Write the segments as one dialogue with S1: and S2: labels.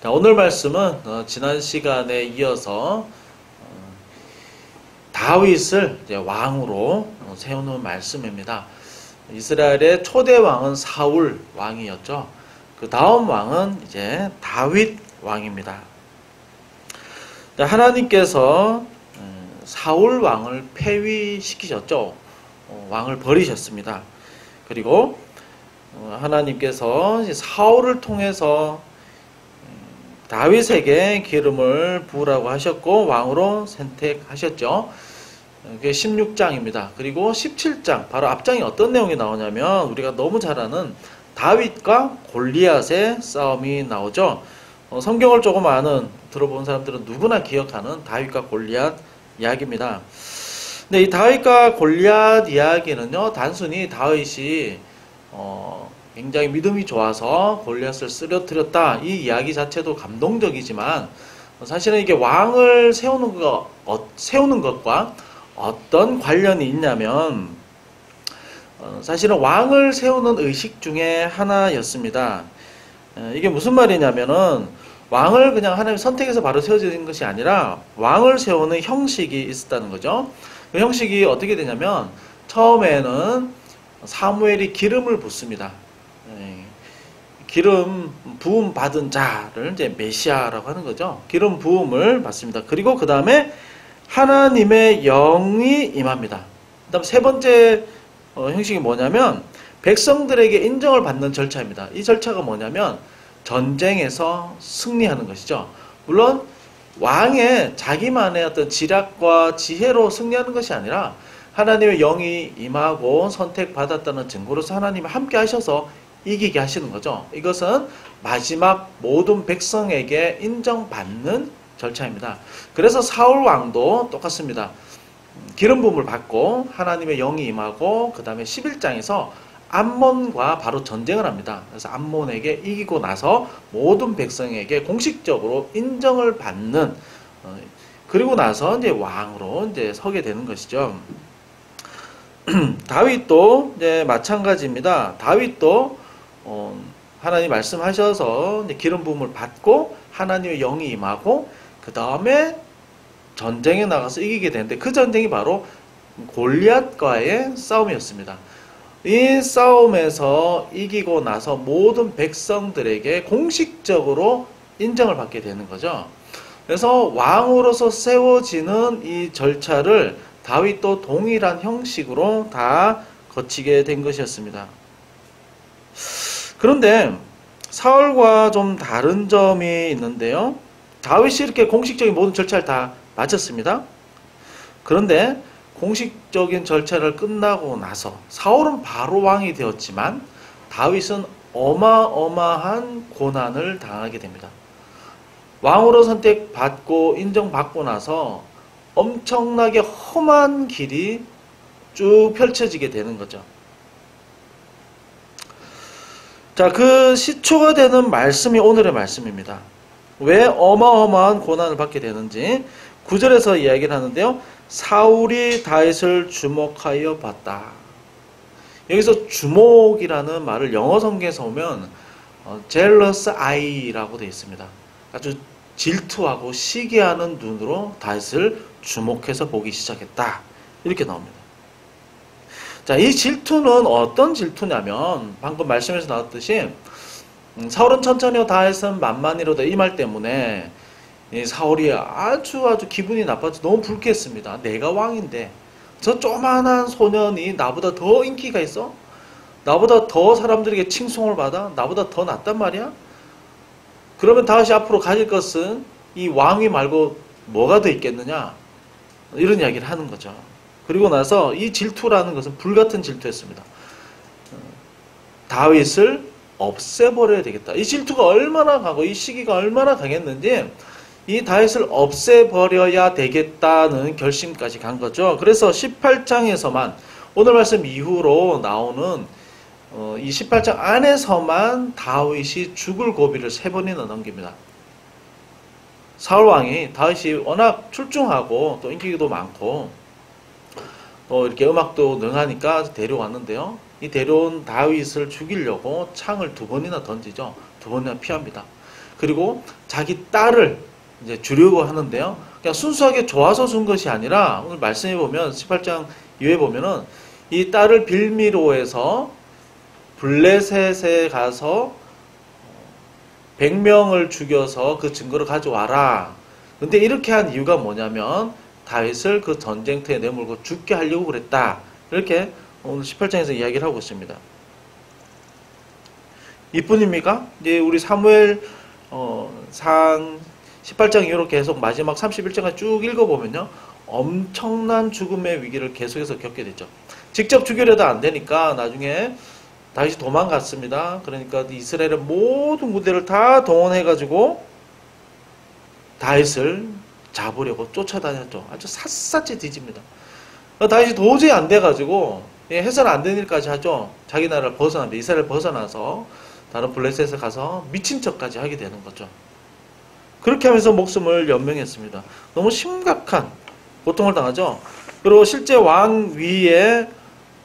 S1: 자, 오늘 말씀은 지난 시간에 이어서 다윗을 이제 왕으로 세우는 말씀입니다. 이스라엘의 초대 왕은 사울 왕이었죠. 그 다음 왕은 이제 다윗 왕입니다. 자, 하나님께서 사울 왕을 폐위시키셨죠. 왕을 버리셨습니다. 그리고 하나님께서 사울을 통해서 다윗에게 기름을 부으라고 하셨고 왕으로 선택하셨죠. 그게 16장입니다. 그리고 17장 바로 앞장에 어떤 내용이 나오냐면 우리가 너무 잘 아는 다윗과 골리앗의 싸움이 나오죠. 성경을 조금 아는 들어본 사람들은 누구나 기억하는 다윗과 골리앗 이야기입니다. 근데 이 다윗과 골리앗 이야기는요, 단순히 다윗이 굉장히 믿음이 좋아서 골리앗을 쓰러뜨렸다, 이 이야기 자체도 감동적이지만 사실은 이게 왕을 세우는 것과 어떤 관련이 있냐면 사실은 왕을 세우는 의식 중에 하나였습니다. 이게 무슨 말이냐면은 왕을 그냥 하나님 선택해서 바로 세워지는 것이 아니라 왕을 세우는 형식이 있었다는 거죠. 그 형식이 어떻게 되냐면 처음에는 사무엘이 기름을 붓습니다. 기름 부음 받은 자를 이제 메시아라고 하는 거죠. 기름 부음을 받습니다. 그리고 그 다음에 하나님의 영이 임합니다. 그 다음 세 번째 형식이 뭐냐면 백성들에게 인정을 받는 절차입니다. 이 절차가 뭐냐면 전쟁에서 승리하는 것이죠. 물론 왕의 자기만의 어떤 지략과 지혜로 승리하는 것이 아니라 하나님의 영이 임하고 선택받았다는 증거로서 하나님이 함께 하셔서 이기게 하시는 거죠. 이것은 마지막 모든 백성에게 인정받는 절차입니다. 그래서 사울 왕도 똑같습니다. 기름 부음을 받고 하나님의 영이 임하고 그 다음에 11장에서 암몬과 바로 전쟁을 합니다. 그래서 암몬에게 이기고 나서 모든 백성에게 공식적으로 인정을 받는, 그리고 나서 이제 왕으로 이제 서게 되는 것이죠. 다윗도 이제 마찬가지입니다. 다윗도 하나님 말씀하셔서 이제 기름 부음을 받고 하나님의 영이 임하고 그 다음에 전쟁에 나가서 이기게 되는데 그 전쟁이 바로 골리앗과의 싸움이었습니다. 이 싸움에서 이기고 나서 모든 백성들에게 공식적으로 인정을 받게 되는 거죠. 그래서 왕으로서 세워지는 이 절차를 다윗도 동일한 형식으로 다 거치게 된 것이었습니다. 그런데 사울과 좀 다른 점이 있는데요. 다윗이 이렇게 공식적인 모든 절차를 다 마쳤습니다. 그런데 공식적인 절차를 끝나고 나서 사울은 바로 왕이 되었지만 다윗은 어마어마한 고난을 당하게 됩니다. 왕으로 선택받고 인정받고 나서 엄청나게 험한 길이 쭉 펼쳐지게 되는 거죠. 자, 그 시초가 되는 말씀이 오늘의 말씀입니다. 왜 어마어마한 고난을 받게 되는지 9절에서 이야기를 하는데요. 사울이 다윗을 주목하여 봤다. 여기서 주목이라는 말을 영어 성경에서 보면 jealous eye라고 되어 있습니다. 아주 질투하고 시기하는 눈으로 다윗을 주목해서 보기 시작했다. 이렇게 나옵니다. 자, 이 질투는 어떤 질투냐면 방금 말씀에서 나왔듯이 사울은 천천히요 다윗은 만만히로다 이 말 때문에 사울이 아주 기분이 나빠서 너무 불쾌했습니다. 내가 왕인데 저 조만한 소년이 나보다 더 인기가 있어? 나보다 더 사람들에게 칭송을 받아? 나보다 더 낫단 말이야? 그러면 다윗이 앞으로 가질 것은 이 왕위 말고 뭐가 더 있겠느냐? 이런 이야기를 하는 거죠. 그리고 나서 이 질투라는 것은 불같은 질투였습니다. 다윗을 없애버려야 되겠다. 이 질투가 얼마나 가고 이 시기가 얼마나 강했는지 이 다윗을 없애버려야 되겠다는 결심까지 간 거죠. 그래서 18장에서만 오늘 말씀 이후로 나오는 이 18장 안에서만 다윗이 죽을 고비를 3번이나 넘깁니다. 사울왕이 다윗이 워낙 출중하고 또 인기도 많고 또 이렇게 음악도 능하니까 데려왔는데요. 이 데려온 다윗을 죽이려고 창을 2번이나 던지죠. 2번이나 피합니다. 그리고 자기 딸을 이제 주려고 하는데요. 그냥 순수하게 좋아서 준 것이 아니라 오늘 말씀해 보면 18장 이후에 보면은 이 딸을 빌미로 해서 블레셋에 가서 100명을 죽여서 그 증거를 가져와라. 근데 이렇게 한 이유가 뭐냐면 다윗을 그 전쟁터에 내몰고 죽게 하려고 그랬다. 이렇게 오늘 18장에서 이야기를 하고 있습니다. 이뿐입니까? 이제 우리 사무엘 상 18장 이후로 계속 마지막 31장까지 쭉 읽어보면요. 엄청난 죽음의 위기를 계속해서 겪게 됐죠. 직접 죽이려도 안 되니까 나중에 다윗이 도망갔습니다. 그러니까 이스라엘의 모든 무대를 다 동원해가지고 다윗을 잡으려고 쫓아다녔죠. 아주 샅샅이 뒤집니다. 다윗이 도저히 안 돼가지고 해서는 안 되는 일까지 하죠. 자기 나라를 벗어납니다. 이스라엘을 벗어나서 다른 블레셋에 가서 미친 척까지 하게 되는 거죠. 그렇게 하면서 목숨을 연명했습니다. 너무 심각한 고통을 당하죠. 그리고 실제 왕 위에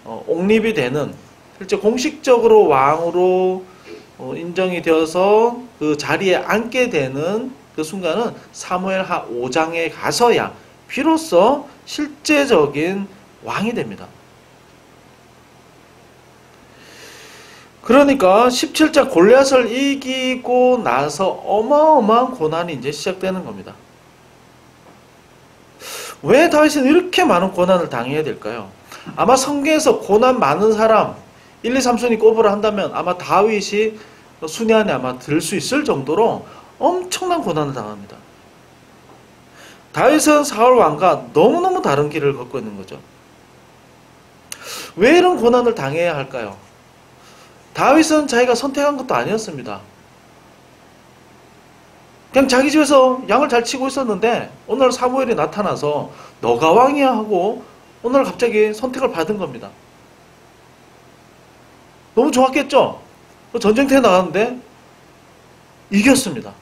S1: 옹립이 되는, 실제 공식적으로 왕으로 인정이 되어서 그 자리에 앉게 되는 그 순간은 사무엘하 5장에 가서야 비로소 실제적인 왕이 됩니다. 그러니까 17장 골리앗을 이기고 나서 어마어마한 고난이 이제 시작되는 겁니다. 왜 다윗은 이렇게 많은 고난을 당해야 될까요? 아마 성경에서 고난 많은 사람 1, 2, 3순위 꼽으라 한다면 아마 다윗이 순위 안에 아마 들 수 있을 정도로 엄청난 고난을 당합니다. 다윗은 사울 왕과 너무너무 다른 길을 걷고 있는 거죠. 왜 이런 고난을 당해야 할까요? 다윗은 자기가 선택한 것도 아니었습니다. 그냥 자기 집에서 양을 잘 치고 있었는데 오늘 사무엘이 나타나서 너가 왕이야 하고 오늘 갑자기 선택을 받은 겁니다. 너무 좋았겠죠? 전쟁터에 나갔는데 이겼습니다.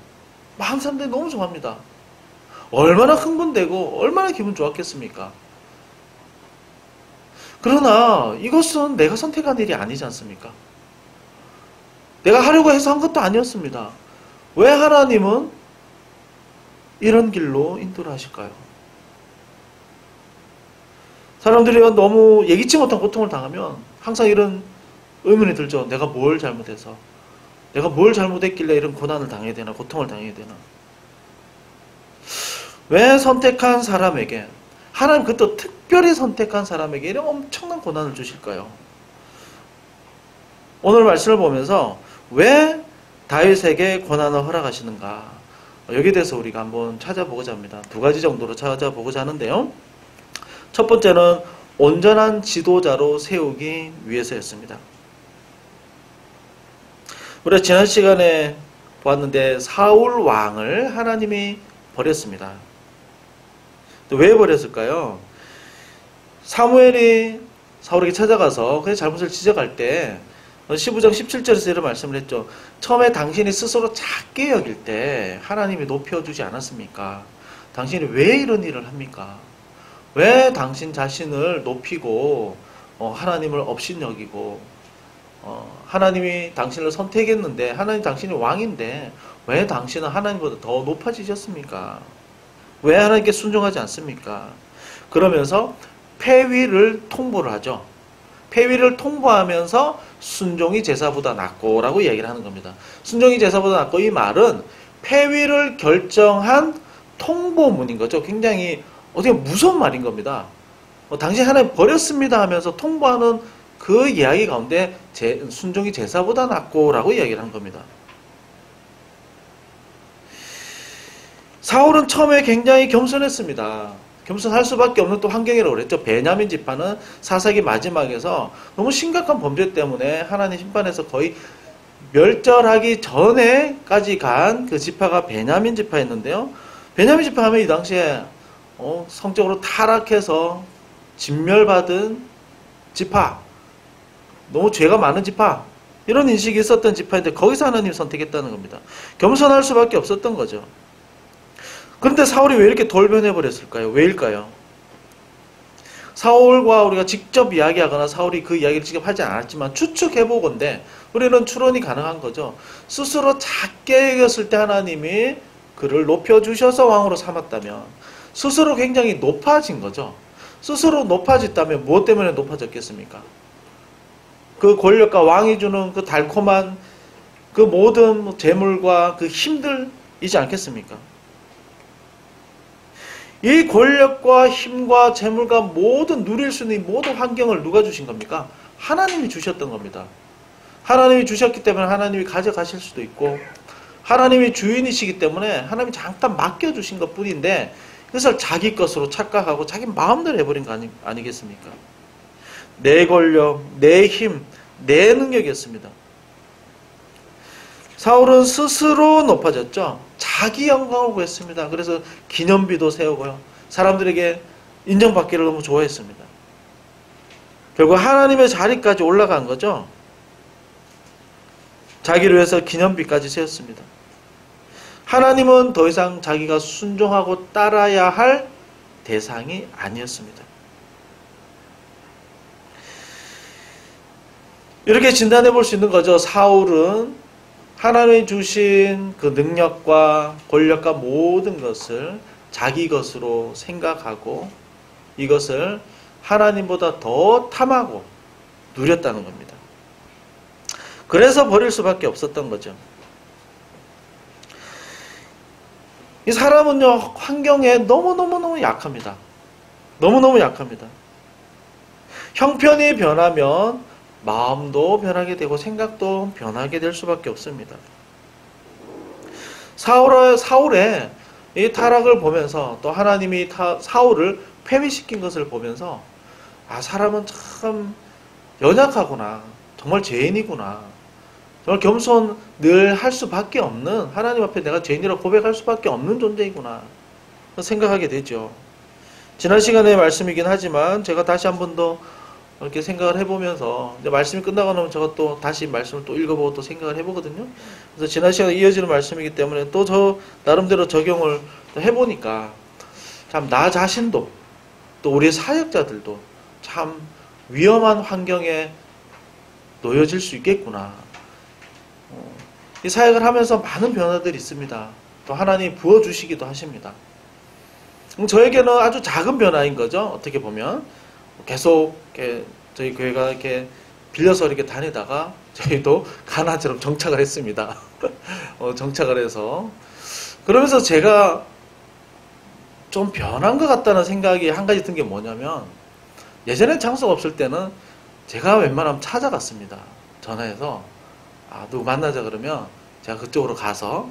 S1: 많은 사람들이 너무 좋아합니다. 얼마나 흥분되고 얼마나 기분 좋았겠습니까? 그러나 이것은 내가 선택한 일이 아니지 않습니까? 내가 하려고 해서 한 것도 아니었습니다. 왜 하나님은 이런 길로 인도를 하실까요? 사람들이 너무 예기치 못한 고통을 당하면 항상 이런 의문이 들죠. 내가 뭘 잘못해서, 내가 뭘 잘못했길래 이런 고난을 당해야 되나, 고통을 당해야 되나. 왜 선택한 사람에게, 하나님 그것도 특별히 선택한 사람에게 이런 엄청난 고난을 주실까요? 오늘 말씀을 보면서 왜 다윗에게 고난을 허락하시는가, 여기에 대해서 우리가 한번 찾아보고자 합니다. 두 가지 정도로 찾아보고자 하는데요. 첫 번째는 온전한 지도자로 세우기 위해서였습니다. 우리가 지난 시간에 보았는데 사울 왕을 하나님이 버렸습니다. 왜 버렸을까요? 사무엘이 사울에게 찾아가서 그의 잘못을 지적할 때 15장 17절에서 이런 말씀을 했죠. 처음에 당신이 스스로 작게 여길 때 하나님이 높여주지 않았습니까? 당신이 왜 이런 일을 합니까? 왜 당신 자신을 높이고 하나님을 업신여기고 하나님이 당신을 선택했는데 하나님 당신이 왕인데 왜 당신은 하나님보다 더 높아지셨습니까? 왜 하나님께 순종하지 않습니까? 그러면서 폐위를 통보를 하죠. 폐위를 통보하면서 순종이 제사보다 낫고 라고 이야기를 하는 겁니다. 순종이 제사보다 낫고, 이 말은 폐위를 결정한 통보문인 거죠. 굉장히 어떻게 무서운 말인 겁니다. 당신 하나님 버렸습니다 하면서 통보하는 그 이야기 가운데 순종이 제사보다 낫고 라고 이야기를 한 겁니다. 사울은 처음에 굉장히 겸손했습니다. 겸손할 수밖에 없는 또 환경이라고 그랬죠. 베냐민 지파는 사사기 마지막에서 너무 심각한 범죄 때문에 하나님 심판에서 거의 멸절하기 전에까지 간 그 지파가 베냐민 지파였는데요. 베냐민 지파 하면 이 당시에 성적으로 타락해서 진멸받은 지파, 너무 죄가 많은 지파, 이런 인식이 있었던 지파인데 거기서 하나님 선택했다는 겁니다. 겸손할 수밖에 없었던 거죠. 그런데 사울이 왜 이렇게 돌변해버렸을까요? 왜일까요? 사울과 우리가 직접 이야기하거나 사울이 그 이야기를 직접 하지 않았지만 추측해보건대 우리는 추론이 가능한 거죠. 스스로 작게 여겼을 때 하나님이 그를 높여주셔서 왕으로 삼았다면 스스로 굉장히 높아진 거죠. 스스로 높아졌다면 무엇 때문에 높아졌겠습니까? 그 권력과 왕이 주는 그 달콤한 그 모든 재물과 그 힘들이지 않겠습니까? 이 권력과 힘과 재물과 모든 누릴 수 있는 모든 환경을 누가 주신 겁니까? 하나님이 주셨던 겁니다. 하나님이 주셨기 때문에 하나님이 가져가실 수도 있고 하나님이 주인이시기 때문에 하나님이 잠깐 맡겨주신 것 뿐인데 그래서 자기 것으로 착각하고 자기 마음대로 해버린 거 아니겠습니까? 내 권력, 내 힘, 내 능력이었습니다. 사울은 스스로 높아졌죠. 자기 영광을 구했습니다. 그래서 기념비도 세우고요. 사람들에게 인정받기를 너무 좋아했습니다. 결국 하나님의 자리까지 올라간 거죠. 자기를 위해서 기념비까지 세웠습니다. 하나님은 더 이상 자기가 순종하고 따라야 할 대상이 아니었습니다. 이렇게 진단해 볼 수 있는 거죠. 사울은 하나님이 주신 그 능력과 권력과 모든 것을 자기 것으로 생각하고 이것을 하나님보다 더 탐하고 누렸다는 겁니다. 그래서 버릴 수밖에 없었던 거죠. 이 사람은요, 환경에 너무너무 약합니다. 너무너무 약합니다. 형편이 변하면 마음도 변하게 되고 생각도 변하게 될 수밖에 없습니다. 사울의 이 타락을 보면서 또 하나님이 사울을 폐위시킨 것을 보면서 아, 사람은 참 연약하구나. 정말 죄인이구나. 정말 겸손 늘 할 수밖에 없는 하나님 앞에 내가 죄인이라고 고백할 수밖에 없는 존재이구나 생각하게 되죠. 지난 시간의 말씀이긴 하지만 제가 다시 한 번 더 이렇게 생각을 해보면서 이제 말씀이 끝나고 나면 제가 또 다시 말씀을 또 읽어보고 또 생각을 해보거든요. 그래서 지난 시간에 이어지는 말씀이기 때문에 또 저 나름대로 적용을 해보니까 참 나 자신도 또 우리 사역자들도 참 위험한 환경에 놓여질 수 있겠구나. 이 사역을 하면서 많은 변화들이 있습니다. 또 하나님 부어주시기도 하십니다. 저에게는 아주 작은 변화인 거죠. 어떻게 보면 계속 이렇게 저희 교회가 이렇게 빌려서 이렇게 다니다가 저희도 가나처럼 정착을 했습니다. 정착을 해서 그러면서 제가 좀 변한 것 같다는 생각이 한 가지 든 게 뭐냐면 예전에 장소가 없을 때는 제가 웬만하면 찾아갔습니다. 전화해서 누구 만나자 그러면 제가 그쪽으로 가서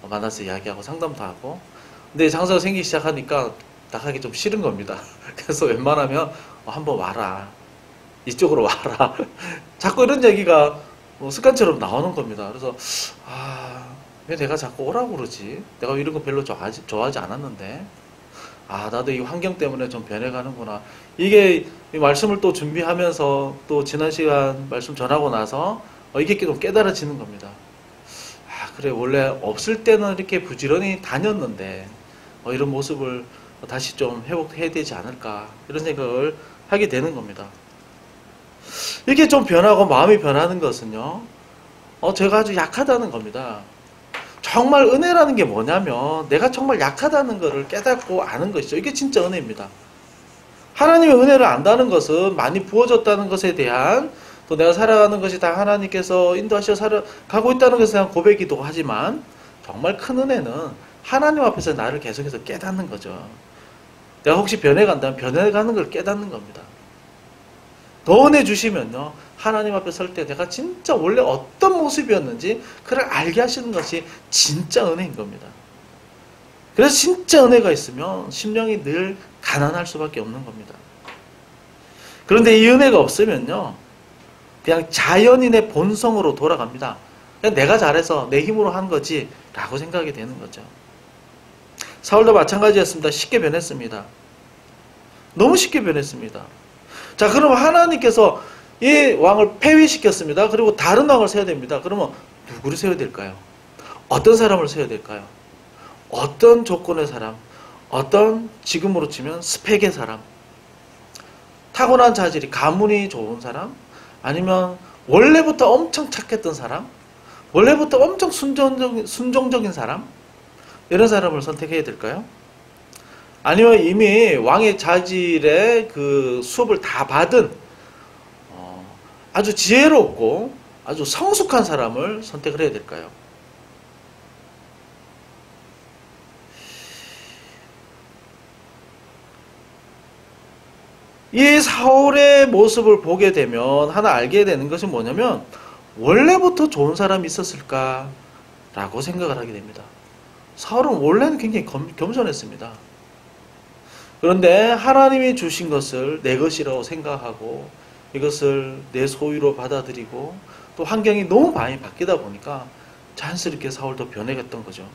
S1: 만나서 이야기하고 상담도 하고 근데 장소가 생기기 시작하니까 나가기 좀 싫은 겁니다. 그래서 웬만하면 한번 와라. 이쪽으로 와라. 자꾸 이런 얘기가 습관처럼 나오는 겁니다. 그래서 왜 내가 자꾸 오라고 그러지? 내가 이런 거 별로 좋아하지 않았는데 나도 이 환경 때문에 좀 변해가는구나. 이게 이 말씀을 또 준비하면서 또 지난 시간 말씀 전하고 나서 이게 좀 깨달아지는 겁니다. 그래 원래 없을 때는 이렇게 부지런히 다녔는데 이런 모습을 다시 좀 회복해야 되지 않을까 이런 생각을 하게 되는 겁니다. 이렇게 좀 변하고 마음이 변하는 것은요 제가 아주 약하다는 겁니다. 정말 은혜라는 게 뭐냐면 내가 정말 약하다는 것을 깨닫고 아는 것이죠. 이게 진짜 은혜입니다. 하나님의 은혜를 안다는 것은 많이 부어졌다는 것에 대한 또 내가 살아가는 것이 다 하나님께서 인도하셔 살아가고 있다는 것에 대한 고백이기도 하지만 정말 큰 은혜는 하나님 앞에서 나를 계속해서 깨닫는 거죠. 내가 혹시 변해간다면 변해가는 걸 깨닫는 겁니다. 더 은혜 주시면요 하나님 앞에 설 때 내가 진짜 원래 어떤 모습이었는지 그를 알게 하시는 것이 진짜 은혜인 겁니다. 그래서 진짜 은혜가 있으면 심령이 늘 가난할 수밖에 없는 겁니다. 그런데 이 은혜가 없으면요 그냥 자연인의 본성으로 돌아갑니다. 그냥 내가 잘해서 내 힘으로 한 거지 라고 생각이 되는 거죠. 사울도 마찬가지였습니다. 쉽게 변했습니다. 너무 쉽게 변했습니다. 자, 그럼 하나님께서 이 왕을 폐위시켰습니다. 그리고 다른 왕을 세워야 됩니다. 그러면 누구를 세워야 될까요? 어떤 사람을 세워야 될까요? 어떤 조건의 사람? 어떤 지금으로 치면 스펙의 사람? 타고난 자질이 가문이 좋은 사람? 아니면 원래부터 엄청 착했던 사람? 원래부터 엄청 순종적인 사람? 이런 사람을 선택해야 될까요? 아니면 이미 왕의 자질의 그 수업을 다 받은 아주 지혜롭고 아주 성숙한 사람을 선택을 해야 될까요? 이 사울의 모습을 보게 되면 하나 알게 되는 것이 뭐냐면 원래부터 좋은 사람이 있었을까? 라고 생각을 하게 됩니다. 사울은 원래는 굉장히 겸손했습니다. 그런데 하나님이 주신 것을 내 것이라고 생각하고 이것을 내 소유로 받아들이고 또 환경이 너무 많이 바뀌다 보니까 자연스럽게 사울도 변해갔던 거죠.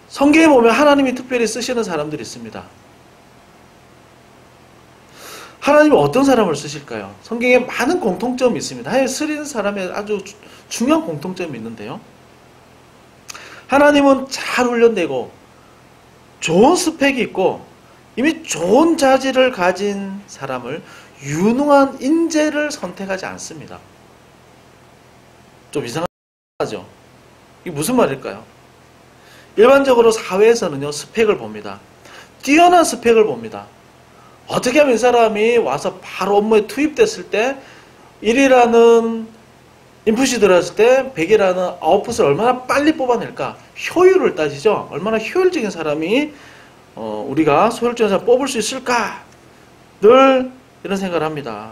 S1: 성경에 보면 하나님이 특별히 쓰시는 사람들이 있습니다. 하나님이 어떤 사람을 쓰실까요? 성경에 많은 공통점이 있습니다. 하나님 쓰시는 사람의 아주 중요한 공통점이 있는데요. 하나님은 잘 훈련되고 좋은 스펙이 있고 이미 좋은 자질을 가진 사람을 유능한 인재를 선택하지 않습니다. 좀 이상하죠? 이게 무슨 말일까요? 일반적으로 사회에서는요, 스펙을 봅니다. 뛰어난 스펙을 봅니다. 어떻게 하면 이 사람이 와서 바로 업무에 투입됐을 때 1이라는 인풋이 들어왔을 때 100이라는 아웃풋을 얼마나 빨리 뽑아낼까? 효율을 따지죠. 얼마나 효율적인 사람이 우리가 소율적인 사람 뽑을 수 있을까? 늘 이런 생각을 합니다.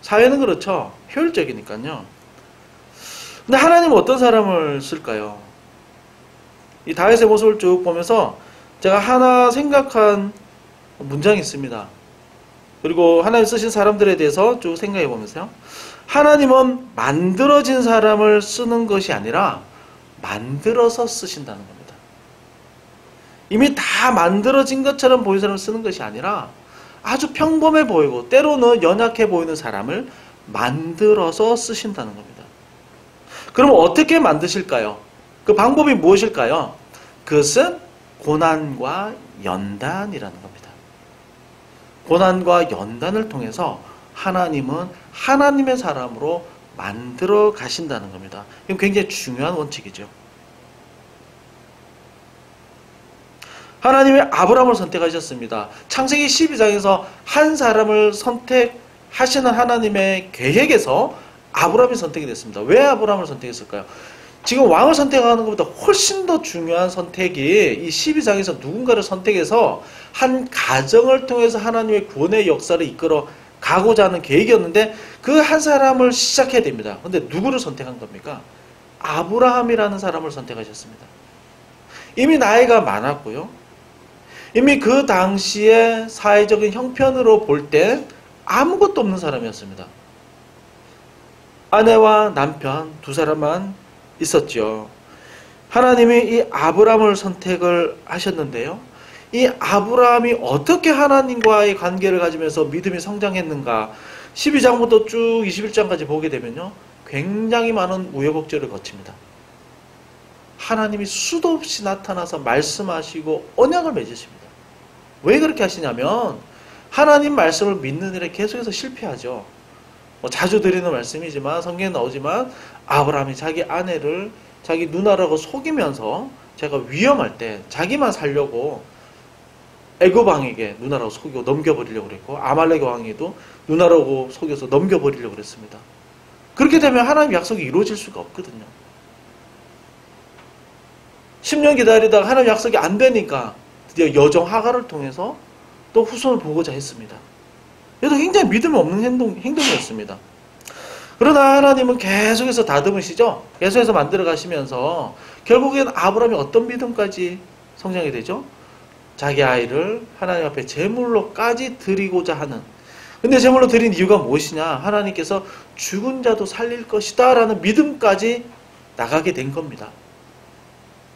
S1: 사회는 그렇죠. 효율적이니까요. 근데 하나님은 어떤 사람을 쓸까요? 이 다윗의 모습을 쭉 보면서 제가 하나 생각한 문장이 있습니다. 그리고 하나님 쓰신 사람들에 대해서 쭉 생각해 보면서요. 하나님은 만들어진 사람을 쓰는 것이 아니라 만들어서 쓰신다는 겁니다. 이미 다 만들어진 것처럼 보이는 사람을 쓰는 것이 아니라 아주 평범해 보이고 때로는 연약해 보이는 사람을 만들어서 쓰신다는 겁니다. 그럼 어떻게 만드실까요? 그 방법이 무엇일까요? 그것은 고난과 연단이라는 겁니다. 고난과 연단을 통해서 하나님은 하나님의 사람으로 만들어 가신다는 겁니다. 이건 굉장히 중요한 원칙이죠. 하나님이 아브라함을 선택하셨습니다. 창세기 12장에서 한 사람을 선택하시는 하나님의 계획에서 아브라함이 선택이 됐습니다. 왜 아브라함을 선택했을까요? 지금 왕을 선택하는 것보다 훨씬 더 중요한 선택이 이 12장에서 누군가를 선택해서 한 가정을 통해서 하나님의 구원의 역사를 이끌어 가고자 하는 계획이었는데 그 한 사람을 시작해야 됩니다. 그런데 누구를 선택한 겁니까? 아브라함이라는 사람을 선택하셨습니다. 이미 나이가 많았고요. 이미 그 당시에 사회적인 형편으로 볼 때 아무것도 없는 사람이었습니다. 아내와 남편 두 사람만 있었죠. 하나님이 이 아브라함을 선택을 하셨는데요. 이 아브라함이 어떻게 하나님과의 관계를 가지면서 믿음이 성장했는가 12장부터 쭉 21장까지 보게 되면요. 굉장히 많은 우여곡절을 거칩니다. 하나님이 수도 없이 나타나서 말씀하시고 언약을 맺으십니다. 왜 그렇게 하시냐면 하나님 말씀을 믿는 일에 계속해서 실패하죠. 자주 드리는 말씀이지만 성경에 나오지만 아브라함이 자기 아내를 자기 누나라고 속이면서 제가 위험할 때 자기만 살려고 애굽 왕에게 누나라고 속이고 넘겨버리려고 그랬고 아말렉 왕에도 누나라고 속여서 넘겨버리려고 그랬습니다. 그렇게 되면 하나님 약속이 이루어질 수가 없거든요. 10년 기다리다가 하나님 약속이 안 되니까 드디어 여종 하갈을 통해서 또 후손을 보고자 했습니다. 그래도 굉장히 믿음이 없는 행동이었습니다. 그러나 하나님은 계속해서 다듬으시죠. 계속해서 만들어 가시면서 결국엔 아브라함이 어떤 믿음까지 성장이 되죠? 자기 아이를 하나님 앞에 제물로까지 드리고자 하는. 근데 제물로 드린 이유가 무엇이냐? 하나님께서 죽은 자도 살릴 것이다 라는 믿음까지 나가게 된 겁니다.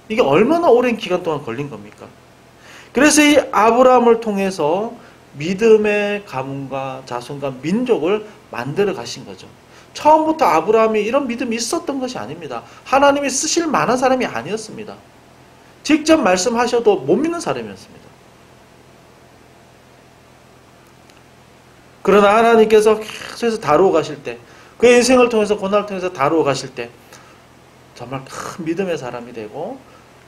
S1: 이게 얼마나 오랜 기간 동안 걸린 겁니까? 그래서 이 아브라함을 통해서 믿음의 가문과 자손과 민족을 만들어 가신 거죠. 처음부터 아브라함이 이런 믿음이 있었던 것이 아닙니다. 하나님이 쓰실 만한 사람이 아니었습니다. 직접 말씀하셔도 못 믿는 사람이었습니다. 그러나 하나님께서 계속해서 다루어 가실 때, 그의 인생을 통해서 고난을 통해서 다루어 가실 때 정말 큰 믿음의 사람이 되고,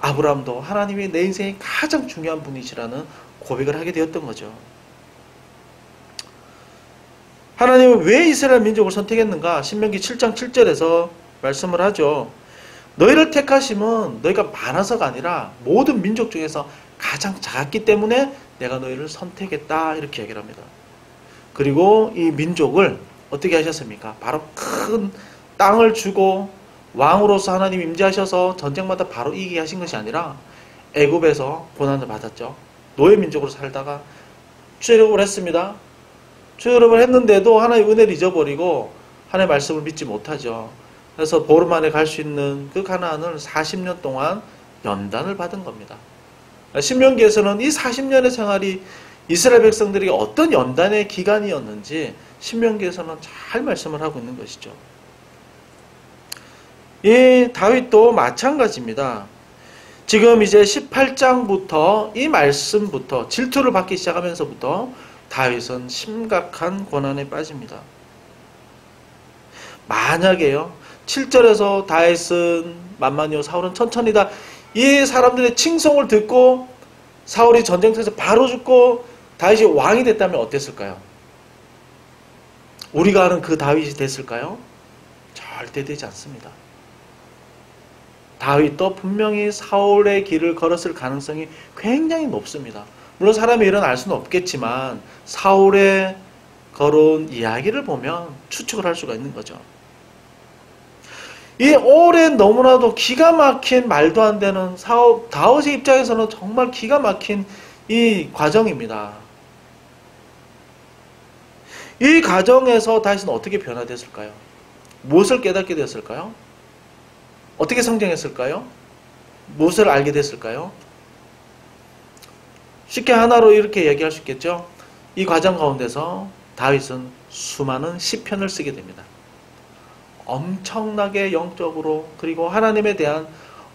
S1: 아브라함도 하나님이 내 인생의 가장 중요한 분이시라는 고백을 하게 되었던 거죠. 하나님은 왜 이스라엘 민족을 선택했는가? 신명기 7장 7절에서 말씀을 하죠. 너희를 택하심은 너희가 많아서가 아니라 모든 민족 중에서 가장 작았기 때문에 내가 너희를 선택했다, 이렇게 얘기를 합니다. 그리고 이 민족을 어떻게 하셨습니까? 바로 큰 땅을 주고 왕으로서 하나님 임재하셔서 전쟁마다 바로 이기게 하신 것이 아니라 애굽에서 고난을 받았죠. 노예 민족으로 살다가 출애굽을 했습니다. 출애굽을 했는데도 하나님의 은혜를 잊어버리고 하나님의 말씀을 믿지 못하죠. 그래서 보름 안에 갈 수 있는 그 가나안을 40년 동안 연단을 받은 겁니다. 신명기에서는 이 40년의 생활이 이스라엘 백성들이 어떤 연단의 기간이었는지 신명기에서는 잘 말씀을 하고 있는 것이죠. 이 다윗도 마찬가지입니다. 지금 이제 18장부터 이 말씀부터 질투를 받기 시작하면서부터 다윗은 심각한 고난에 빠집니다. 만약에요, 7절에서 다윗은 만만이요 사울은 천천히다, 이 사람들의 칭송을 듣고 사울이 전쟁터에서 바로 죽고 다윗이 왕이 됐다면 어땠을까요? 우리가 아는 그 다윗이 됐을까요? 절대 되지 않습니다. 다윗도 분명히 사울의 길을 걸었을 가능성이 굉장히 높습니다. 물론 사람의 일은 알 수는 없겠지만 사울의 걸어온 이야기를 보면 추측을 할 수가 있는 거죠. 이 오랜 너무나도 기가 막힌 말도 안 되는 다윗의 입장에서는 정말 기가 막힌 이 과정입니다. 이 과정에서 다윗은 어떻게 변화됐을까요? 무엇을 깨닫게 됐을까요? 어떻게 성장했을까요? 무엇을 알게 됐을까요? 쉽게 하나로 이렇게 얘기할 수 있겠죠. 이 과정 가운데서 다윗은 수많은 시편을 쓰게 됩니다. 엄청나게 영적으로, 그리고 하나님에 대한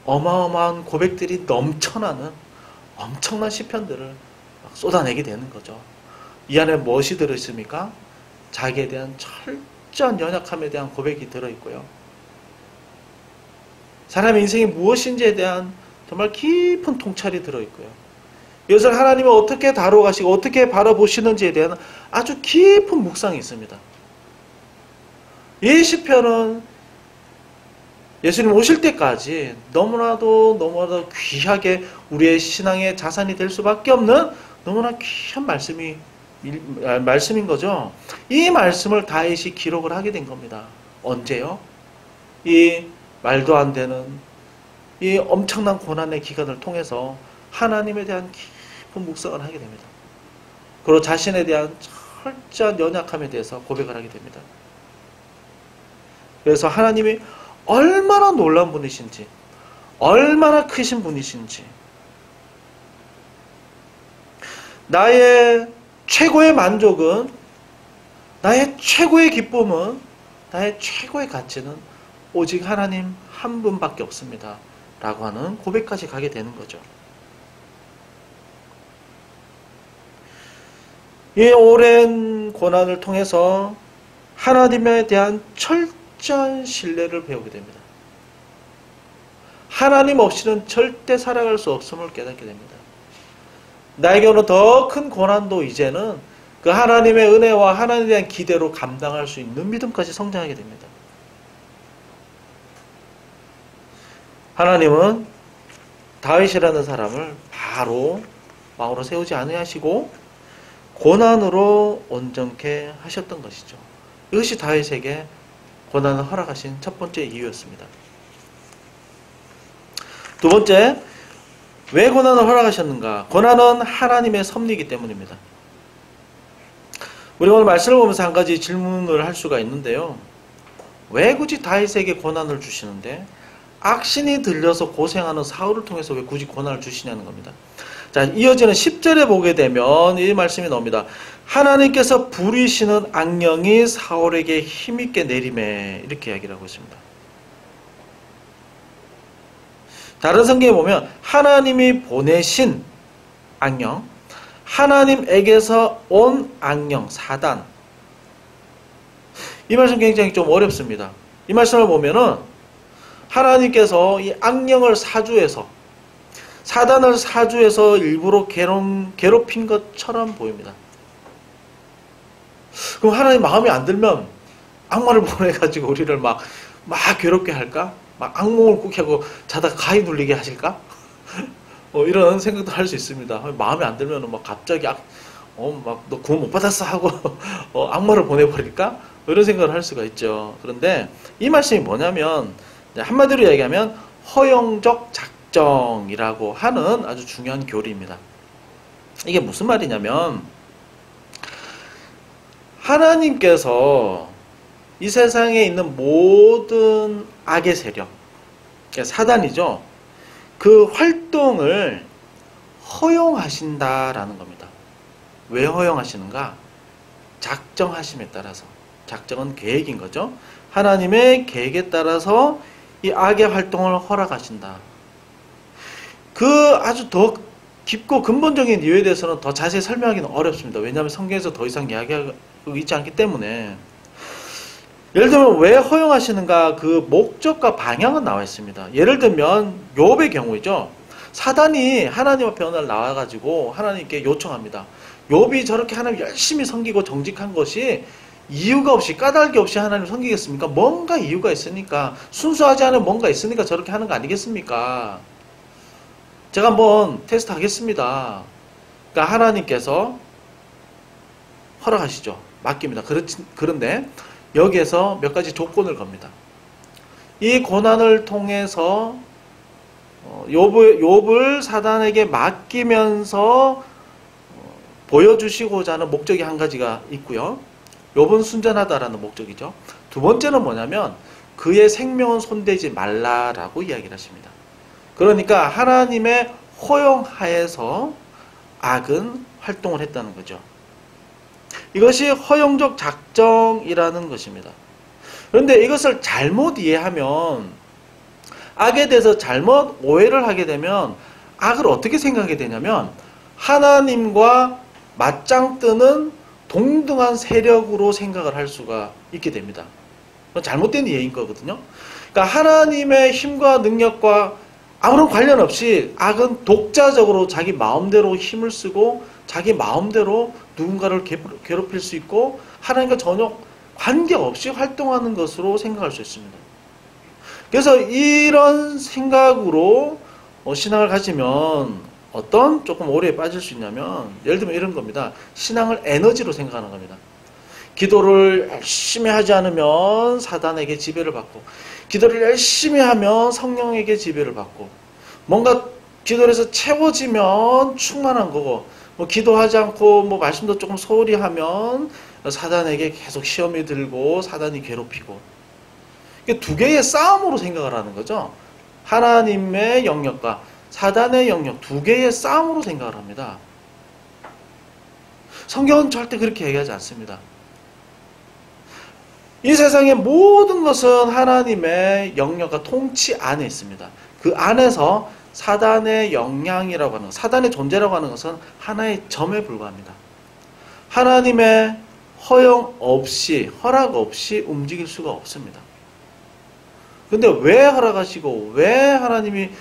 S1: 어마어마한 고백들이 넘쳐나는 엄청난 시편들을 쏟아내게 되는 거죠. 이 안에 무엇이 들어있습니까? 자기에 대한 철저한 연약함에 대한 고백이 들어있고요. 사람의 인생이 무엇인지에 대한 정말 깊은 통찰이 들어있고요. 이것을 하나님은 어떻게 다뤄가시고 어떻게 바라보시는지에 대한 아주 깊은 묵상이 있습니다. 이 시편은 예수님 오실 때까지 너무나도 귀하게 우리의 신앙의 자산이 될 수밖에 없는 너무나 귀한 말씀인 거죠. 이 말씀을 다윗이 기록을 하게 된 겁니다. 언제요? 이 말도 안 되는 이 엄청난 고난의 기간을 통해서 하나님에 대한 깊은 묵상을 하게 됩니다. 그리고 자신에 대한 철저한 연약함에 대해서 고백을 하게 됩니다. 그래서 하나님이 얼마나 놀라운 분이신지, 얼마나 크신 분이신지, 나의 최고의 만족은, 나의 최고의 기쁨은, 나의 최고의 가치는 오직 하나님 한 분밖에 없습니다. 라고 하는 고백까지 가게 되는 거죠. 이 오랜 고난을 통해서 하나님에 대한 철저한 신뢰를 배우게 됩니다. 하나님 없이는 절대 살아갈 수 없음을 깨닫게 됩니다. 나에게 오는 더 큰 고난도 이제는 그 하나님의 은혜와 하나님에 대한 기대로 감당할 수 있는 믿음까지 성장하게 됩니다. 하나님은 다윗이라는 사람을 바로 왕으로 세우지 아니하시고 고난으로 온전케 하셨던 것이죠. 이것이 다윗에게 고난을 허락하신 첫 번째 이유였습니다. 두 번째, 왜 고난을 허락하셨는가? 고난은 하나님의 섭리이기 때문입니다. 우리 오늘 말씀을 보면서 한 가지 질문을 할 수가 있는데요. 왜 굳이 다윗에게 고난을 주시는데 악신이 들려서 고생하는 사울을 통해서 왜 굳이 고난을 주시냐는 겁니다. 자, 이어지는 10절에 보게 되면 이 말씀이 나옵니다. 하나님께서 부리시는 악령이 사울에게 힘있게 내림에, 이렇게 이야기를 하고 있습니다. 다른 성경에 보면 하나님이 보내신 악령, 하나님에게서 온 악령, 사단, 이 말씀 굉장히 좀 어렵습니다. 이 말씀을 보면은 하나님께서 이 악령을 사주해서, 사단을 사주해서 일부러 괴롭힌 것처럼 보입니다. 그럼 하나님 마음에 안 들면 악마를 보내가지고 우리를 막 괴롭게 할까? 막 악몽을 꾸게 하고 자다가 가위 눌리게 하실까? 이런 생각도 할 수 있습니다. 마음에 안 들면 막 갑자기 막 너 구원 못 받았어 하고 악마를 보내버릴까? 이런 생각을 할 수가 있죠. 그런데 이 말씀이 뭐냐면 한마디로 얘기하면 허용적 작정이라고 하는 아주 중요한 교리입니다. 이게 무슨 말이냐면 하나님께서 이 세상에 있는 모든 악의 세력, 사단이죠. 그 활동을 허용하신다라는 겁니다. 왜 허용하시는가? 작정하심에 따라서. 작정은 계획인 거죠. 하나님의 계획에 따라서 이 악의 활동을 허락하신다. 그 아주 더 깊고 근본적인 이유에 대해서는 더 자세히 설명하기는 어렵습니다. 왜냐하면 성경에서 더 이상 이야기하고 있지 않기 때문에. 예를 들면 왜 허용하시는가, 그 목적과 방향은 나와 있습니다. 예를 들면 욥의 경우이죠. 사단이 하나님 앞에 어느 날 나와가지고 하나님께 요청합니다. 욥이 저렇게 하나님 열심히 섬기고 정직한 것이 이유가 없이, 까닭이 없이 하나님 섬기겠습니까? 뭔가 이유가 있으니까, 순수하지 않은 뭔가 있으니까 저렇게 하는 거 아니겠습니까? 제가 한번 테스트 하겠습니다. 그러니까 하나님께서 허락하시죠. 맡깁니다. 그런데 여기에서 몇 가지 조건을 겁니다. 이 고난을 통해서 욥을 사단에게 맡기면서 보여주시고자 하는 목적이 한 가지가 있고요. 욥은 순전하다라는 목적이죠. 두 번째는 뭐냐면 그의 생명은 손대지 말라라고 이야기를 하십니다. 그러니까 하나님의 허용하에서 악은 활동을 했다는 거죠. 이것이 허용적 작정이라는 것입니다. 그런데 이것을 잘못 이해하면, 악에 대해서 잘못 오해를 하게 되면 악을 어떻게 생각하게 되냐면 하나님과 맞짱 뜨는 동등한 세력으로 생각을 할 수가 있게 됩니다. 그건 잘못된 이해인 거거든요. 그러니까 하나님의 힘과 능력과 아무런 관련 없이 악은 독자적으로 자기 마음대로 힘을 쓰고 자기 마음대로 누군가를 괴롭힐 수 있고 하나님과 전혀 관계없이 활동하는 것으로 생각할 수 있습니다. 그래서 이런 생각으로 신앙을 가지면 어떤 조금 오해에 빠질 수 있냐면, 예를 들면 이런 겁니다. 신앙을 에너지로 생각하는 겁니다. 기도를 열심히 하지 않으면 사단에게 지배를 받고, 기도를 열심히 하면 성령에게 지배를 받고, 뭔가 기도를 해서 채워지면 충만한 거고, 기도하지 않고 말씀도 조금 소홀히 하면 사단에게 계속 시험이 들고 사단이 괴롭히고, 이게 두 개의 싸움으로 생각을 하는 거죠. 하나님의 영역과 사단의 영역, 두 개의 싸움으로 생각을 합니다. 성경은 절대 그렇게 얘기하지 않습니다. 이 세상의 모든 것은 하나님의 영역과 통치 안에 있습니다. 그 안에서 사단의 영향이라고 하는 것, 사단의 존재라고 하는 것은 하나의 점에 불과합니다. 하나님의 허용 없이, 허락 없이 움직일 수가 없습니다. 근데 왜 허락하시고 왜 하나님이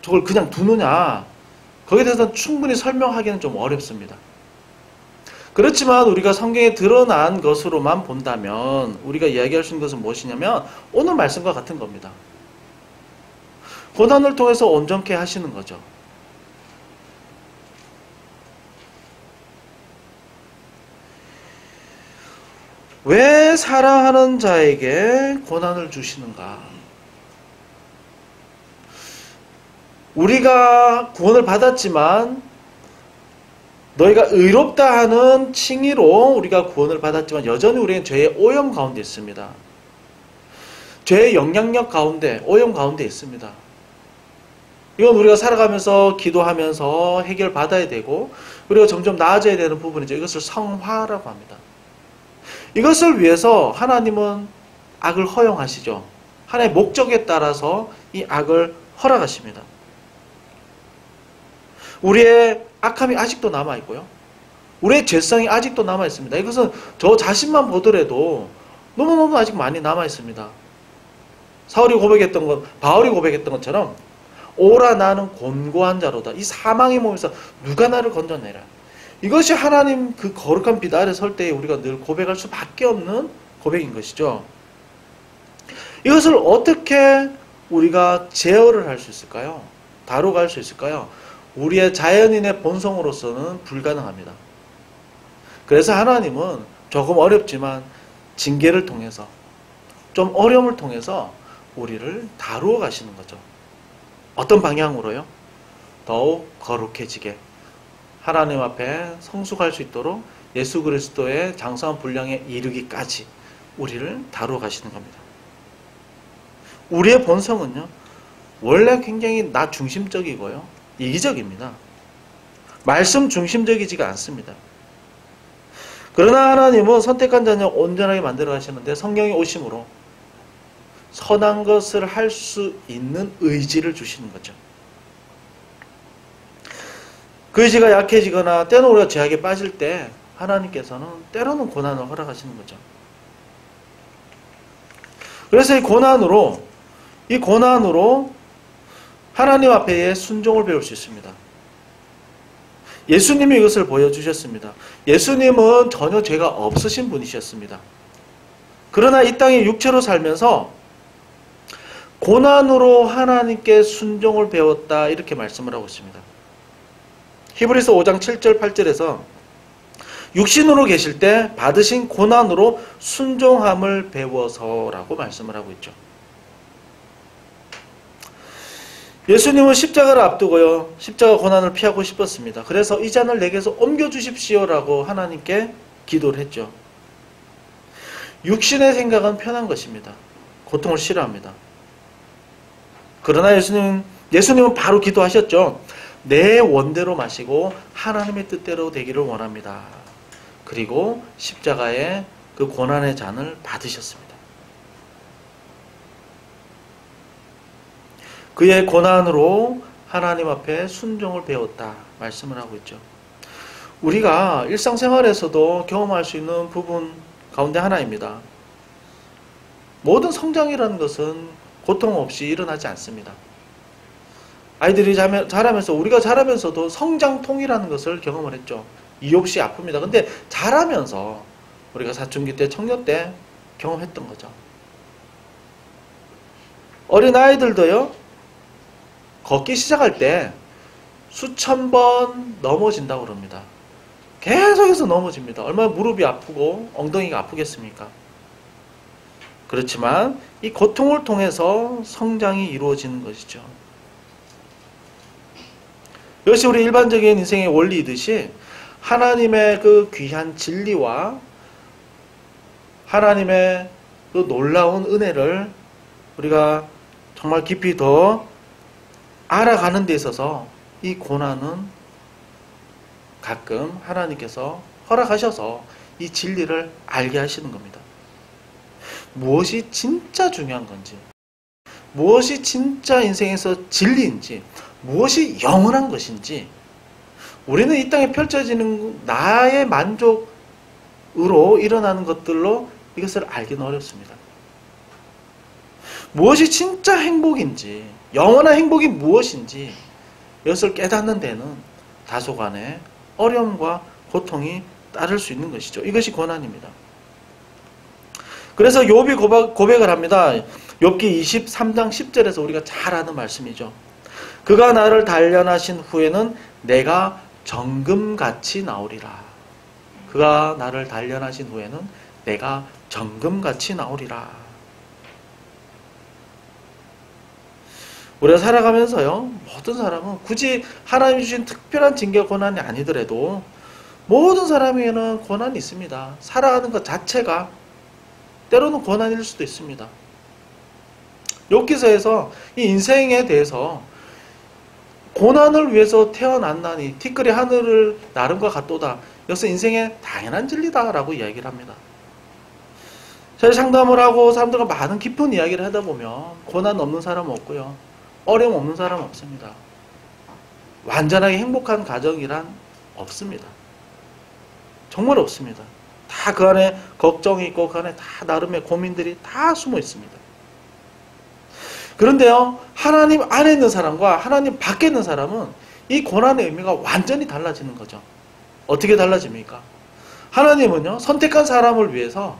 S1: 저걸 그냥 두느냐, 거기에 대해서는 충분히 설명하기는 좀 어렵습니다. 그렇지만 우리가 성경에 드러난 것으로만 본다면 우리가 이야기할 수 있는 것은 무엇이냐면 오늘 말씀과 같은 겁니다. 고난을 통해서 온전케 하시는 거죠. 왜 사랑하는 자에게 고난을 주시는가? 우리가 구원을 받았지만, 너희가 의롭다 하는 칭의로 우리가 구원을 받았지만 여전히 우리는 죄의 오염 가운데 있습니다. 죄의 영향력 가운데, 오염 가운데 있습니다. 이건 우리가 살아가면서 기도하면서 해결받아야 되고 우리가 점점 나아져야 되는 부분이죠. 이것을 성화라고 합니다. 이것을 위해서 하나님은 악을 허용하시죠. 하나님의 목적에 따라서 이 악을 허락하십니다. 우리의 악함이 아직도 남아있고요. 우리의 죄성이 아직도 남아있습니다. 이것은 저 자신만 보더라도 너무너무 아직 많이 남아 있습니다. 바울이 고백했던 것처럼 오라 나는 곤고한 자로다. 이 사망의 몸에서 누가 나를 건져내라. 이것이 하나님 그 거룩한 빛 아래 설 때에 우리가 늘 고백할 수밖에 없는 고백인 것이죠. 이것을 어떻게 우리가 제어를 할 수 있을까요? 다루갈 수 있을까요? 우리의 자연인의 본성으로서는 불가능합니다. 그래서 하나님은 조금 어렵지만 징계를 통해서, 좀 어려움을 통해서 우리를 다루어 가시는 거죠. 어떤 방향으로요? 더욱 거룩해지게, 하나님 앞에 성숙할 수 있도록 예수 그리스도의 장성한 분량에 이르기까지 우리를 다루어 가시는 겁니다. 우리의 본성은요, 원래 굉장히 나 중심적이고요, 이기적입니다. 말씀 중심적이지가 않습니다. 그러나 하나님은 선택한 자녀 온전하게 만들어 가시는데 성령이 오심으로 선한 것을 할 수 있는 의지를 주시는 거죠. 그 의지가 약해지거나 때로는 우리가 죄악에 빠질 때 하나님께서는 때로는 고난을 허락하시는 거죠. 그래서 이 고난으로 하나님 앞에 순종을 배울 수 있습니다. 예수님이 이것을 보여주셨습니다. 예수님은 전혀 죄가 없으신 분이셨습니다. 그러나 이 땅에 육체로 살면서 고난으로 하나님께 순종을 배웠다, 이렇게 말씀을 하고 있습니다. 히브리서 5장 7절 8절에서 육신으로 계실 때 받으신 고난으로 순종함을 배워서라고 말씀을 하고 있죠. 예수님은 십자가를 앞두고요, 십자가 고난을 피하고 싶었습니다. 그래서 이 잔을 내게서 옮겨주십시오라고 하나님께 기도를 했죠. 육신의 생각은 편한 것입니다. 고통을 싫어합니다. 그러나 예수님은 바로 기도하셨죠. 내 원대로 마시고 하나님의 뜻대로 되기를 원합니다. 그리고 십자가의 그 고난의 잔을 받으셨습니다. 그의 고난으로 하나님 앞에 순종을 배웠다 말씀을 하고 있죠. 우리가 일상생활에서도 경험할 수 있는 부분 가운데 하나입니다. 모든 성장이라는 것은 고통 없이 일어나지 않습니다. 아이들이 자라면서, 우리가 자라면서도 성장통이라는 것을 경험을 했죠. 이유 없이 아픕니다. 근데 자라면서 우리가 사춘기 때, 청년 때 경험했던 거죠. 어린 아이들도요, 걷기 시작할 때 수천 번 넘어진다고 그럽니다. 계속해서 넘어집니다. 얼마나 무릎이 아프고 엉덩이가 아프겠습니까? 그렇지만 이 고통을 통해서 성장이 이루어지는 것이죠. 이것이 우리 일반적인 인생의 원리이듯이 하나님의 그 귀한 진리와 하나님의 그 놀라운 은혜를 우리가 정말 깊이 더 알아가는 데 있어서 이 고난은 가끔 하나님께서 허락하셔서 이 진리를 알게 하시는 겁니다. 무엇이 진짜 중요한 건지, 무엇이 진짜 인생에서 진리인지, 무엇이 영원한 것인지, 우리는 이 땅에 펼쳐지는 나의 만족으로 일어나는 것들로 이것을 알기는 어렵습니다. 무엇이 진짜 행복인지, 영원한 행복이 무엇인지 이것을 깨닫는 데는 다소간의 어려움과 고통이 따를 수 있는 것이죠. 이것이 고난입니다. 그래서 욥이 고백을 합니다. 욥기 23장 10절에서 우리가 잘 아는 말씀이죠. 그가 나를 단련하신 후에는 내가 정금같이 나오리라. 그가 나를 단련하신 후에는 내가 정금같이 나오리라. 우리가 살아가면서요, 모든 사람은 굳이 하나님이 주신 특별한 징계 고난이 아니더라도 모든 사람에게는 고난이 있습니다. 살아가는 것 자체가 때로는 고난일 수도 있습니다. 욥기서에서 이 인생에 대해서 고난을 위해서 태어났나니 티끌이 하늘을 나름과 같도다. 이것은 인생의 당연한 진리다라고 이야기를 합니다. 저희 상담을 하고 사람들과 많은 깊은 이야기를 하다 보면 고난 없는 사람은 없고요, 어려움 없는 사람은 없습니다. 완전하게 행복한 가정이란 없습니다. 정말 없습니다. 다 그 안에 걱정이 있고 그 안에 다 나름의 고민들이 다 숨어 있습니다. 그런데요, 하나님 안에 있는 사람과 하나님 밖에 있는 사람은 이 고난의 의미가 완전히 달라지는 거죠. 어떻게 달라집니까? 하나님은요, 선택한 사람을 위해서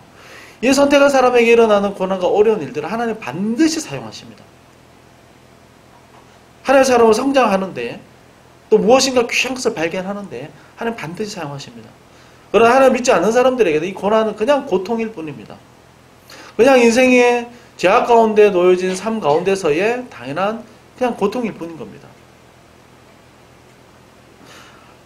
S1: 이 선택한 사람에게 일어나는 고난과 어려운 일들을 하나님 반드시 사용하십니다. 하나님의 사람을 성장하는데 또 무엇인가 귀한 것을 발견하는데 하나님 반드시 사용하십니다. 그러나 하나님 믿지 않는 사람들에게는 이 고난은 그냥 고통일 뿐입니다. 그냥 인생의 죄악 가운데 놓여진 삶 가운데서의 당연한 그냥 고통일 뿐인 겁니다.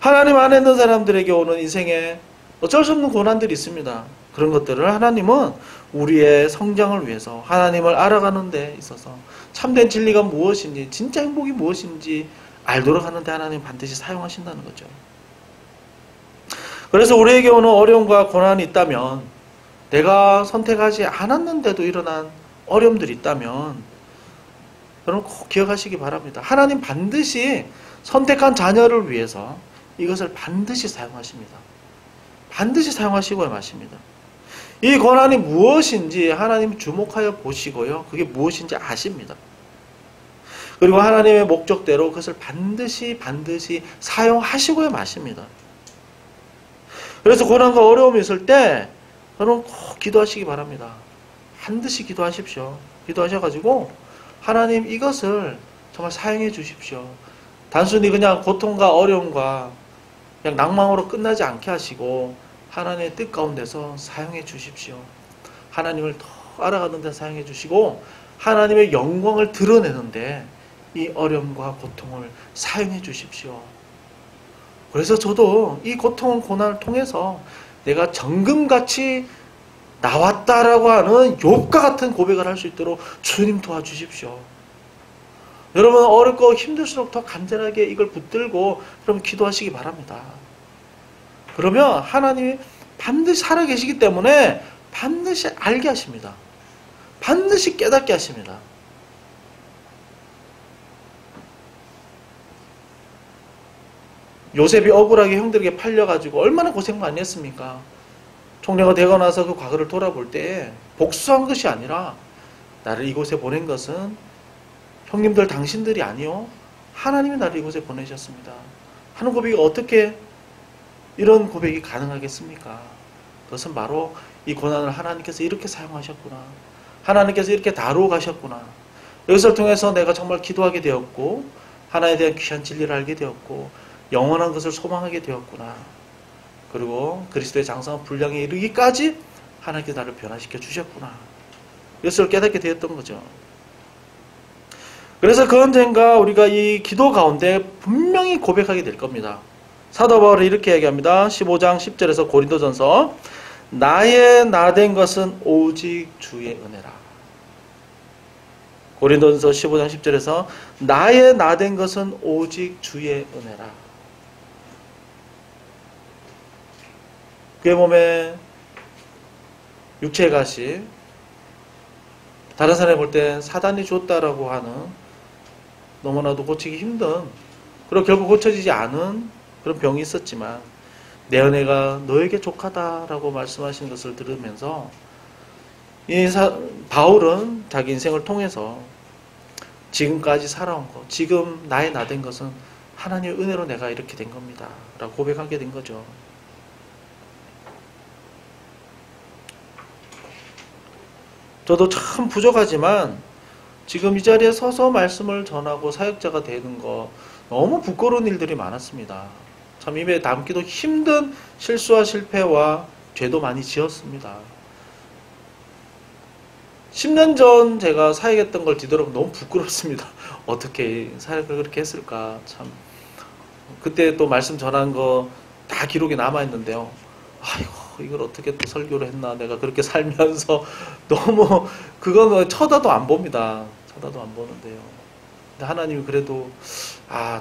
S1: 하나님 안에 있는 사람들에게 오는 인생에 어쩔 수 없는 고난들이 있습니다. 그런 것들을 하나님은 우리의 성장을 위해서 하나님을 알아가는 데 있어서 참된 진리가 무엇인지 진짜 행복이 무엇인지 알도록 하는데 하나님 반드시 사용하신다는 거죠. 그래서 우리에게 오는 어려움과 고난이 있다면 내가 선택하지 않았는데도 일어난 어려움들이 있다면 여러분 꼭 기억하시기 바랍니다. 하나님 반드시 선택한 자녀를 위해서 이것을 반드시 사용하십니다. 반드시 사용하시고야 마십니다. 이 고난이 무엇인지 하나님 주목하여 보시고요. 그게 무엇인지 아십니다. 그리고 하나님의 목적대로 그것을 반드시 사용하시고야 마십니다. 그래서 고난과 어려움이 있을 때 여러분 꼭 기도하시기 바랍니다. 반드시 기도하십시오. 기도하셔가지고 하나님 이것을 정말 사용해 주십시오. 단순히 그냥 고통과 어려움과 그냥 낭망으로 끝나지 않게 하시고 하나님의 뜻 가운데서 사용해 주십시오. 하나님을 더 알아가는 데 사용해 주시고 하나님의 영광을 드러내는데 이 어려움과 고통을 사용해 주십시오. 그래서 저도 이 고통, 고난을 통해서 내가 정금같이 나왔다라고 하는 욥과 같은 고백을 할 수 있도록 주님 도와주십시오. 여러분 어렵고 힘들수록 더 간절하게 이걸 붙들고 여러분 기도하시기 바랍니다. 그러면 하나님이 반드시 살아계시기 때문에 반드시 알게 하십니다. 반드시 깨닫게 하십니다. 요셉이 억울하게 형들에게 팔려가지고 얼마나 고생 많이 했습니까? 총리가 되고 나서 그 과거를 돌아볼 때 복수한 것이 아니라 나를 이곳에 보낸 것은 형님들 당신들이 아니요 하나님이 나를 이곳에 보내셨습니다 하는 고백이 어떻게 이런 고백이 가능하겠습니까? 그것은 바로 이 고난을 하나님께서 이렇게 사용하셨구나, 하나님께서 이렇게 다루어 가셨구나, 이것을 통해서 내가 정말 기도하게 되었고 하나님에 대한 귀한 진리를 알게 되었고 영원한 것을 소망하게 되었구나, 그리고 그리스도의 장성한 분량에 이르기까지 하나님께서 나를 변화시켜 주셨구나, 이것을 깨닫게 되었던 거죠. 그래서 그 언젠가 우리가 이 기도 가운데 분명히 고백하게 될 겁니다. 사도 바울은 이렇게 얘기합니다. 15장 10절에서 고린도전서, 나의 나된 것은 오직 주의 은혜라. 고린도전서 15장 10절에서 나의 나된 것은 오직 주의 은혜라. 그의 몸에 육체의 가시, 다른 사람이 볼 때 사단이 줬다라고 하는 너무나도 고치기 힘든, 그리고 결국 고쳐지지 않은 그런 병이 있었지만 내 은혜가 너에게 족하다라고 말씀하시는 것을 들으면서 바울은 자기 인생을 통해서 지금까지 살아온 것, 지금 나의 나된 것은 하나님의 은혜로 내가 이렇게 된 겁니다 라고 고백하게 된 거죠. 저도 참 부족하지만 지금 이 자리에 서서 말씀을 전하고 사역자가 되는 거 너무 부끄러운 일들이 많았습니다. 참 입에 담기도 힘든 실수와 실패와 죄도 많이 지었습니다. 10년 전 제가 사역했던 걸 뒤돌아보면 너무 부끄럽습니다. 어떻게 사역을 그렇게 했을까. 참 그때 또 말씀 전한 거 다 기록이 남아있는데요. 아이고 이걸 어떻게 또 설교를 했나, 내가 그렇게 살면서 너무 그거는 쳐다도 안 봅니다. 쳐다도 안 보는데요. 근데 하나님이 그래도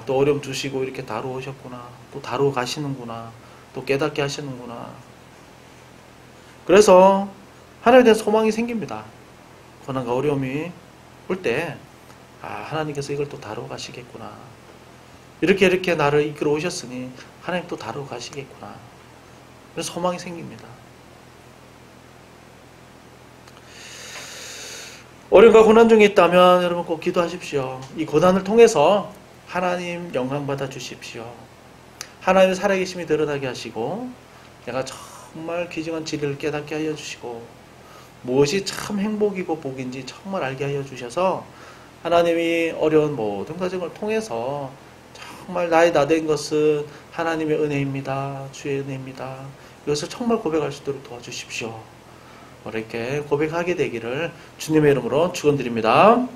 S1: 또 어려움 주시고 이렇게 다루어 오셨구나, 또 다루어 가시는구나, 또 깨닫게 하시는구나. 그래서 하나님에 대한 소망이 생깁니다. 고난과 어려움이 올 때 하나님께서 이걸 또 다루어 가시겠구나, 이렇게 나를 이끌어 오셨으니 하나님 또 다루어 가시겠구나, 그래서 소망이 생깁니다. 어려움과 고난 중에 있다면 여러분 꼭 기도하십시오. 이 고난을 통해서 하나님 영광 받아 주십시오. 하나님의 살아계심이 드러나게 하시고 내가 정말 귀중한 진리를 깨닫게 하여 주시고 무엇이 참 행복이고 복인지 정말 알게 하여 주셔서 하나님이 어려운 모든 과정을 통해서 정말 나의 나된 것은 하나님의 은혜입니다. 주의 은혜입니다. 이것을 정말 고백할 수 있도록 도와주십시오. 이렇게 고백하게 되기를 주님의 이름으로 축원드립니다.